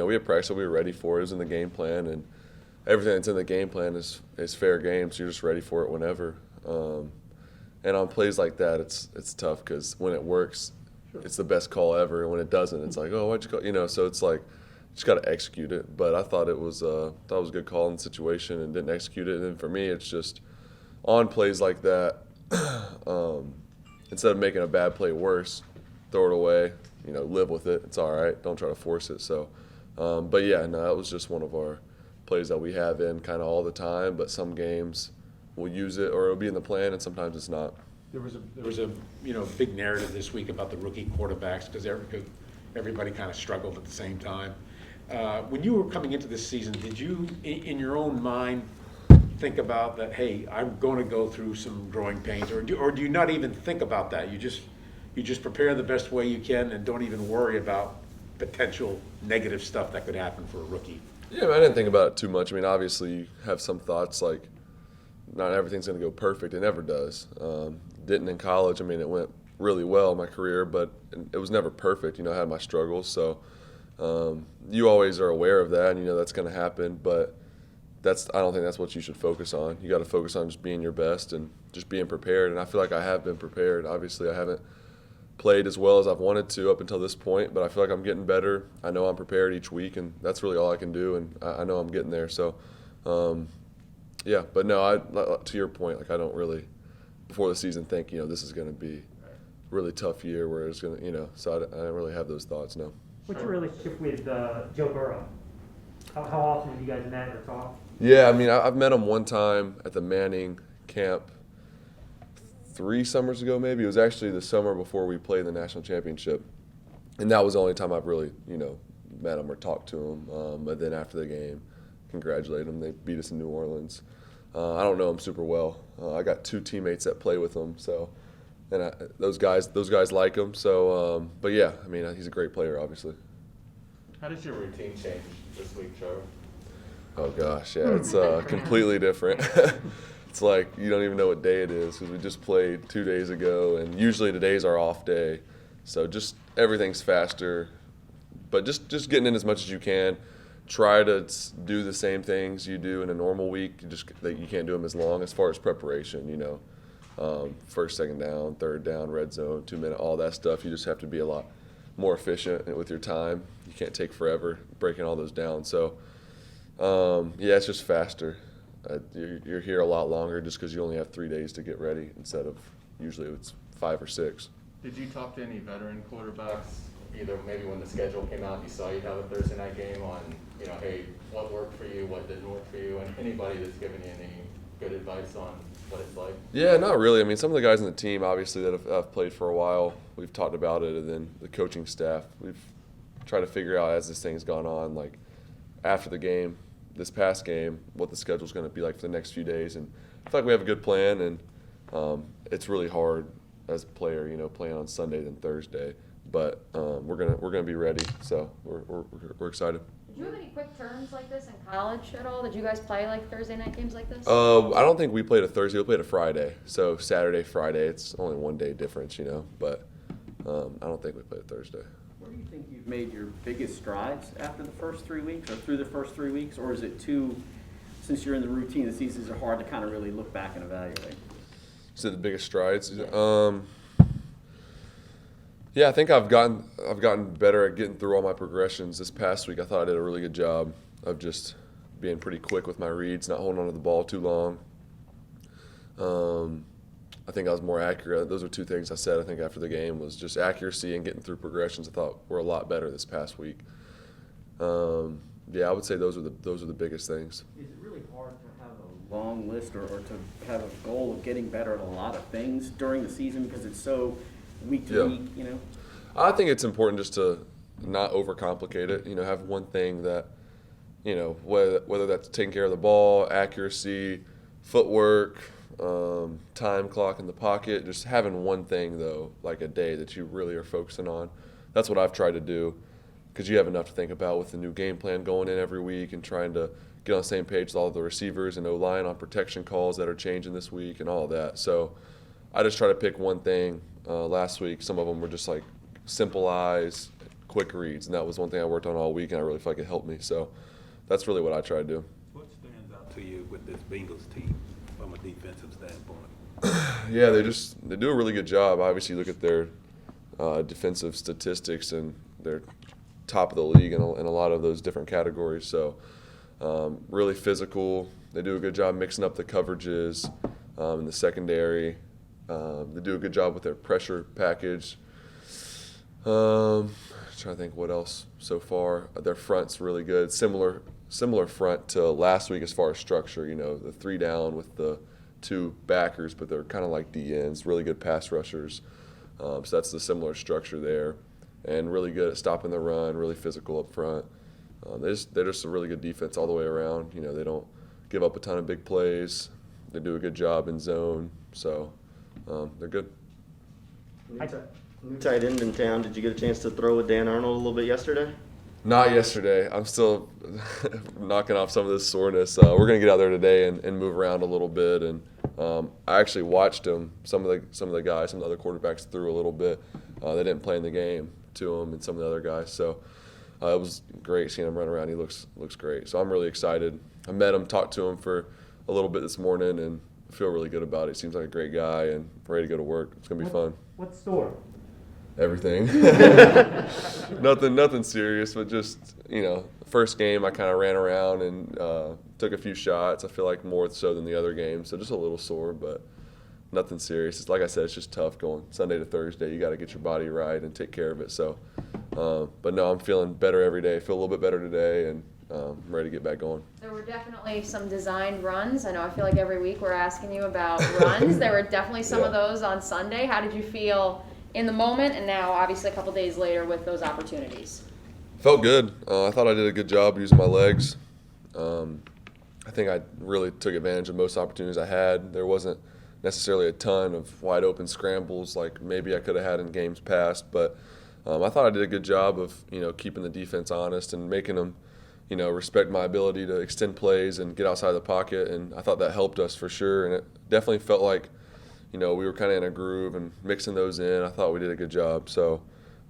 we had practice that we were ready for. It was in the game plan, and everything that's in the game plan is fair game, so you're just ready for it whenever. And on plays like that, it's tough because when it works, it's the best call ever, and when it doesn't, it's like, oh, why'd you call? So it's like you just got to execute it. But I thought it was a good call in the situation and didn't execute it. And then for me, it's just on plays like that, instead of making a bad play worse, throw it away. Live with it. It's all right. Don't try to force it. So, but yeah, no, that was just one of our plays that we have in kind of all the time. But some games we'll use it, or it'll be in the plan, and sometimes it's not. There was a big narrative this week about the rookie quarterbacks because everybody kind of struggled at the same time. When you were coming into this season, did you, in your own mind, think about that? Hey, I'm going to go through some growing pains, or do you not even think about that? You just prepare the best way you can and don't even worry about potential negative stuff that could happen for a rookie. Yeah, I didn't think about it too much. Obviously you have some thoughts like not everything's going to go perfect. It never does. Didn't in college. It went really well in my career, but it was never perfect. I had my struggles, so you always are aware of that, and that's going to happen. But I don't think that's what you should focus on. You got to focus on just being your best and just being prepared. And I feel like I have been prepared. Obviously, I haven't played as well as I've wanted to up until this point, but I feel like I'm getting better. I know I'm prepared each week, and that's really all I can do. And I know I'm getting there. So, yeah. But no, to your point, I don't really before the season think this is going to be a really tough year where it's going to so I don't really have those thoughts. No. What's your relationship with Joe Burrow? How often have you guys met or talked? Yeah, I've met him one time at the Manning camp 3 summers ago maybe. It was actually the summer before we played the national championship. And that was the only time I've really, met him or talked to him. But then after the game, congratulated him. They beat us in New Orleans. I don't know him super well. I got 2 teammates that play with him, so and those guys like him. So, but yeah, he's a great player, obviously. How does your routine change this week, Trevor? Oh gosh, yeah, it's completely different. It's like you don't even know what day it is because we just played 2 days ago, and usually today's our off day. So just everything's faster, but just getting in as much as you can. Try to do the same things you do in a normal week. You can't do them as long as far as preparation. First, second down, third down, red zone, 2-minute, all that stuff. You just have to be a lot more efficient with your time. You can't take forever breaking all those down. So, yeah, it's just faster. You're here a lot longer just because you only have 3 days to get ready instead of usually it's 5 or 6. Did you talk to any veteran quarterbacks, either maybe when the schedule came out, you saw you have a Thursday night game on, hey, what worked for you, what didn't work for you, and anybody that's given you any good advice on what it's like? Yeah, not really. Some of the guys on the team, obviously, that have played for a while, we've talked about it, and then the coaching staff, we've tried to figure out as this thing's gone on, like after the game, this past game, what the schedule's going to be like for the next few days. And I feel like we have a good plan, and it's really hard as a player, playing on Sunday than Thursday. But we're gonna be ready, so we're excited. Did you have any quick turns like this in college at all? Did you guys play like Thursday night games like this? I don't think we played a Thursday. We played a Friday. So Saturday, Friday. It's only 1 day difference, But I don't think we played a Thursday. Where do you think you've made your biggest strides after the first 3 weeks, or through the first 3 weeks, or is it since you're in the routine, the seasons are hard to kind of really look back and evaluate? So the biggest strides. Yeah. Yeah, I think I've gotten better at getting through all my progressions. This past week, I thought I did a really good job of just being pretty quick with my reads, not holding onto the ball too long. I think I was more accurate. Those are 2 things I said, I think, after the game was just accuracy and getting through progressions. I thought were a lot better this past week. Yeah, I would say those are the biggest things. Is it really hard to have a long list or to have a goal of getting better at a lot of things during the season because it's so week to week, I think it's important just to not overcomplicate it. Have one thing that, whether that's taking care of the ball, accuracy, footwork, time clock in the pocket, just having one thing, though, like a day that you really are focusing on. That's what I've tried to do because you have enough to think about with the new game plan going in every week and trying to get on the same page with all the receivers and O-line on protection calls that are changing this week and all of that. So I just try to pick one thing. Last week, some of them were just like simple eyes, quick reads, and that was one thing I worked on all week, and I really feel like it helped me. So that's really what I try to do. What stands out to you with this Bengals team from a defensive standpoint? Yeah, they do a really good job. Obviously, you look at their defensive statistics, and they're top of the league in a lot of those different categories. So really physical. They do a good job mixing up the coverages in the secondary. They do a good job with their pressure package. Trying to think what else so far. Their front's really good. Similar front to last week as far as structure. You know, the 3 down with the 2 backers, but they're kind of like DNs. Really good pass rushers. So that's the similar structure there, and really good at stopping the run. Really physical up front. They're just a really good defense all the way around. You know, they don't give up a ton of big plays. They do a good job in zone. So they're good. New tight end in town. Did you get a chance to throw with Dan Arnold a little bit yesterday? Not yesterday. I'm still knocking off some of this soreness. We're gonna get out there today and move around a little bit. And I actually watched him. Some of the guys, some of the other quarterbacks threw a little bit. They didn't play in the game to him and some of the other guys. So it was great seeing him run around. He looks great. So I'm really excited. I met him, talked to him for a little bit this morning, and I feel really good about it. Seems like a great guy and ready to go to work. It's gonna be fun. What store? Everything. Nothing serious, but just, you know, first game I kind of ran around and took a few shots. I feel like more so than the other games, so just a little sore, but nothing serious. It's like I said, it's just tough going Sunday to Thursday. You got to get your body right and take care of it. So, but no, I'm feeling better every day. I feel a little bit better today, and I'm ready to get back going. There were definitely some designed runs. I know I feel like every week we're asking you about runs. There were definitely some of those on Sunday. How did you feel in the moment, and now obviously a couple days later with those opportunities? Felt good. I thought I did a good job using my legs. I think I really took advantage of most opportunities I had. There wasn't necessarily a ton of wide open scrambles like maybe I could have had in games past, but I thought I did a good job of, you know, keeping the defense honest and making them, you know, respect my ability to extend plays and get outside the pocket, and I thought that helped us for sure. And it definitely felt like, you know, we were kind of in a groove and mixing those in. I thought we did a good job. So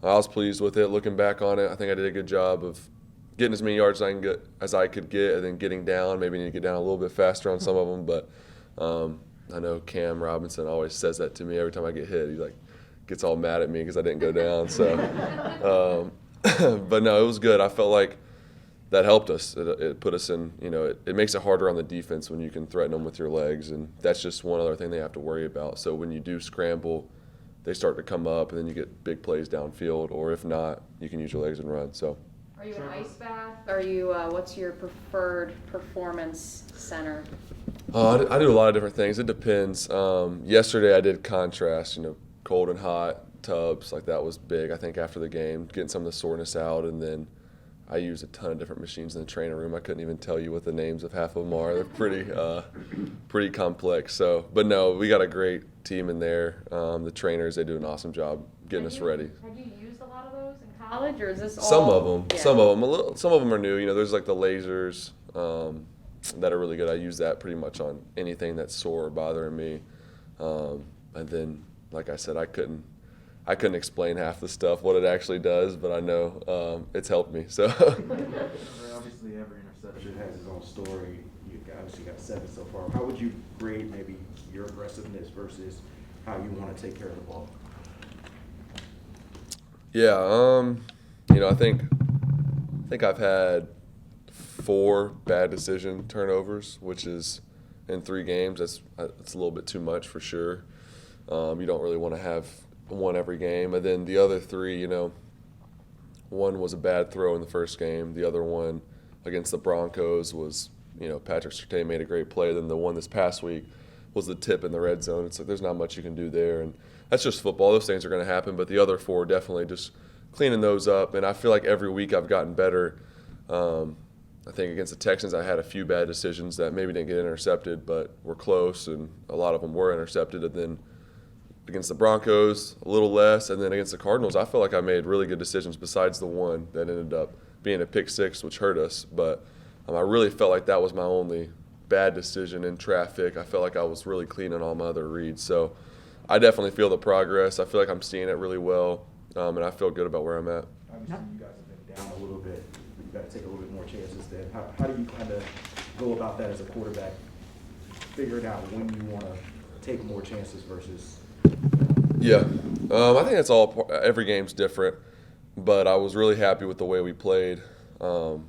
I was pleased with it. Looking back on it, I think I did a good job of getting as many yards as I could get, and then getting down. Maybe need to get down a little bit faster on some of them. But I know Cam Robinson always says that to me every time I get hit. He like gets all mad at me because I didn't go down. So, but no, it was good. I felt like that helped us. It put us in, you know, it makes it harder on the defense when you can threaten them with your legs, and that's just one other thing they have to worry about. So when you do scramble, they start to come up, and then you get big plays downfield, or if not, you can use your legs and run. So. Are you an ice bath? Are you, what's your preferred performance center? I do a lot of different things. It depends. Yesterday I did contrast, you know, cold and hot tubs. Like that was big, I think, after the game, getting some of the soreness out, and then I use a ton of different machines in the training room. I couldn't even tell you what the names of half of them are. They're pretty complex. So, but no, we got a great team in there. The trainers, they do an awesome job getting us ready. Have you used a lot of those in college, or is this all? Some of them. Yeah. Some of them are new. You know, there's like the lasers that are really good. I use that pretty much on anything that's sore or bothering me. And then, like I said, I couldn't explain half the stuff, what it actually does, but I know it's helped me. So. Obviously, every interception has its own story. You obviously got 7 so far. How would you grade maybe your aggressiveness versus how you want to take care of the ball? Yeah, you know, I think I've had 4 bad decision turnovers, which is in 3 games. That's a little bit too much for sure. You don't really want to have one every game. And then the other 3, you know, one was a bad throw in the first game. The other one against the Broncos was, you know, Patrick Surtain made a great play. Then the one this past week was the tip in the red zone. It's like there's not much you can do there. And that's just football. Those things are going to happen. But the other 4, definitely just cleaning those up. And I feel like every week I've gotten better. I think against the Texans I had a few bad decisions that maybe didn't get intercepted but were close, and a lot of them were intercepted. And then against the Broncos, a little less. And then against the Cardinals, I feel like I made really good decisions besides the one that ended up being a pick 6, which hurt us. But I really felt like that was my only bad decision in traffic. I felt like I was really clean on all my other reads. So I definitely feel the progress. I feel like I'm seeing it really well, and I feel good about where I'm at. Obviously, you guys have been down a little bit. You got to take a little bit more chances then. How do you kind of go about that as a quarterback, figuring out when you want to take more chances versus? Yeah, I think it's all every game's different, but I was really happy with the way we played on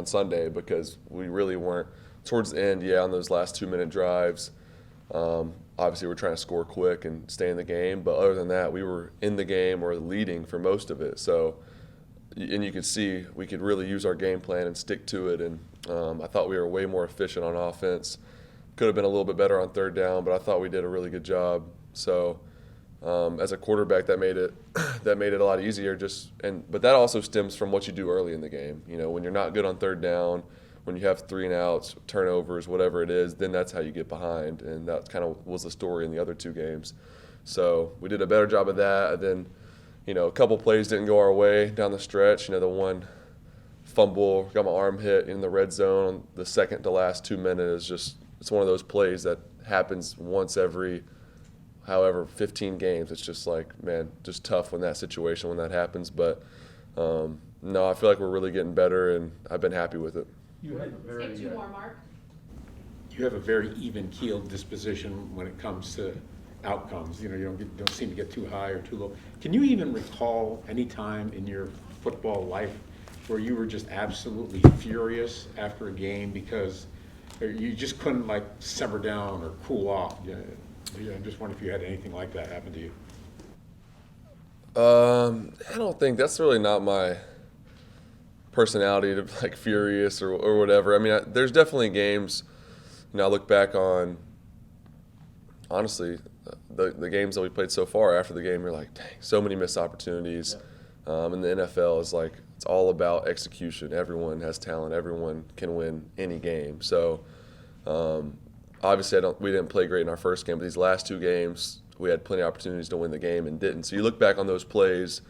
Sunday because we really weren't towards the end. Yeah, on those last 2-minute drives, obviously we're trying to score quick and stay in the game, but other than that, we were in the game or leading for most of it. So, and you could see we could really use our game plan and stick to it. And I thought we were way more efficient on offense. Could have been a little bit better on third down, but I thought we did a really good job. So. As a quarterback, that made it a lot easier. But that also stems from what you do early in the game. You know, when you're not good on third down, when you have 3 and outs, turnovers, whatever it is, then that's how you get behind. And that kind of was the story in the other 2 games. So we did a better job of that. And then, you know, a couple plays didn't go our way down the stretch. You know, the one fumble, got my arm hit in the red zone. The second to last 2 minutes it's one of those plays that happens once every. However, 15 games, it's just like, man, just tough when that happens. But, no, I feel like we're really getting better, and I've been happy with it. You had a very, Take 2 more, Mark. You have a very even-keeled disposition when it comes to outcomes. You know, you don't seem to get too high or too low. Can you even recall any time in your football life where you were just absolutely furious after a game because you just couldn't, like, simmer down or cool off? I'm just wondering if you had anything like that happen to you. I don't think that's really not my personality to like furious or whatever. I mean, there's definitely games. You know, I look back on honestly the games that we played so far. After the game, you're like, dang, so many missed opportunities. And the NFL is like it's all about execution. Everyone has talent. Everyone can win any game. So. Obviously, we didn't play great in our first game, but these last 2 games, we had plenty of opportunities to win the game and didn't. So you look back on those plays,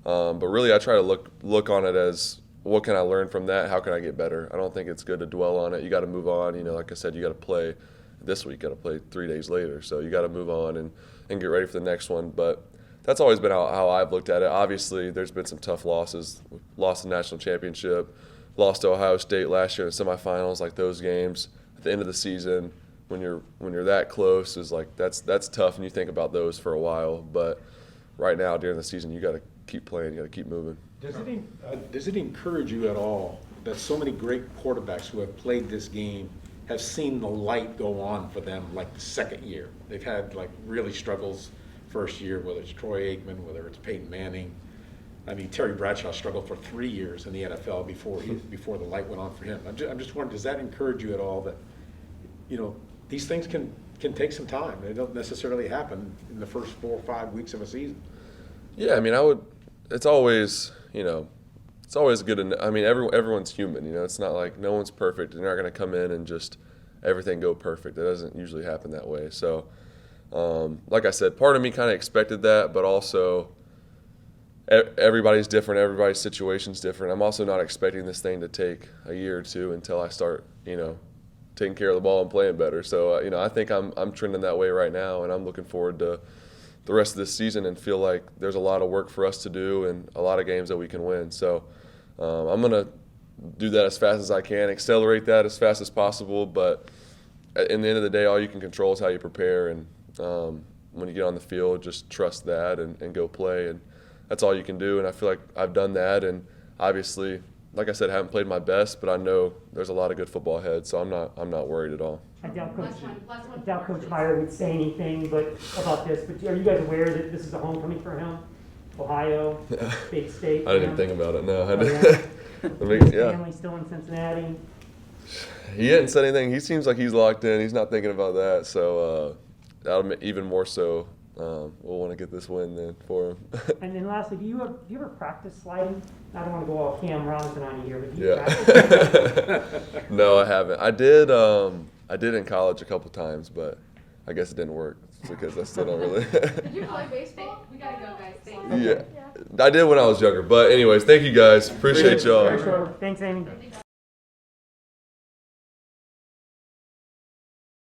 but really I try to look on it as what can I learn from that? How can I get better? I don't think it's good to dwell on it. You got to move on. You know, like I said, you got to play this week, got to play 3 days later. So you got to move on and get ready for the next one. But that's always been how I've looked at it. Obviously, there's been some tough losses. We lost the national championship, lost to Ohio State last year in the semifinals, like those games at the end of the season. When you're that close is like that's tough, and you think about those for a while. But right now during the season, you got to keep playing, you got to keep moving. Does it encourage you at all that so many great quarterbacks who have played this game have seen the light go on for them like the second year? They've had like really struggles first year, whether it's Troy Aikman, whether it's Peyton Manning. I mean, Terry Bradshaw struggled for 3 years in the NFL before the light went on for him. I'm just wondering, does that encourage you at all that, you know, these things can take some time. They don't necessarily happen in the first 4 or 5 weeks of a season. Yeah, I mean, it's always, you know, it's always good. I mean, everyone's human, you know. It's not like no one's perfect. They're not going to come in and just everything go perfect. It doesn't usually happen that way. So, like I said, part of me kind of expected that, but also everybody's different. Everybody's situation's different. I'm also not expecting this thing to take a year or 2 until I start, you know, taking care of the ball and playing better. So, you know, I think I'm trending that way right now, and I'm looking forward to the rest of this season and feel like there's a lot of work for us to do and a lot of games that we can win. So I'm going to do that as fast as I can, accelerate that as fast as possible. But in the end of the day, all you can control is how you prepare. And when you get on the field, just trust that and go play. And that's all you can do. And I feel like I've done that. And obviously, like I said, I haven't played my best, but I know there's a lot of good football ahead, so I'm not worried at all. I doubt Coach Meyer would say anything about this, but are you guys aware that this is a homecoming for him? Ohio, big state. I didn't even think about it. No, I didn't. didn't. Yeah. Family still in Cincinnati. He hadn't said anything. He seems like he's locked in. He's not thinking about that, so that'll even more so. We'll want to get this win then for him. And then lastly, do you ever practice sliding? I don't want to go all Cam Robinson on you here, but do you practice? No, I haven't. I did in college a couple times, but I guess it didn't work because I still don't really. Did you play baseball? We gotta go, guys. Thanks. Yeah, I did when I was younger. But anyways, thank you guys. Appreciate y'all. Thanks, Amy.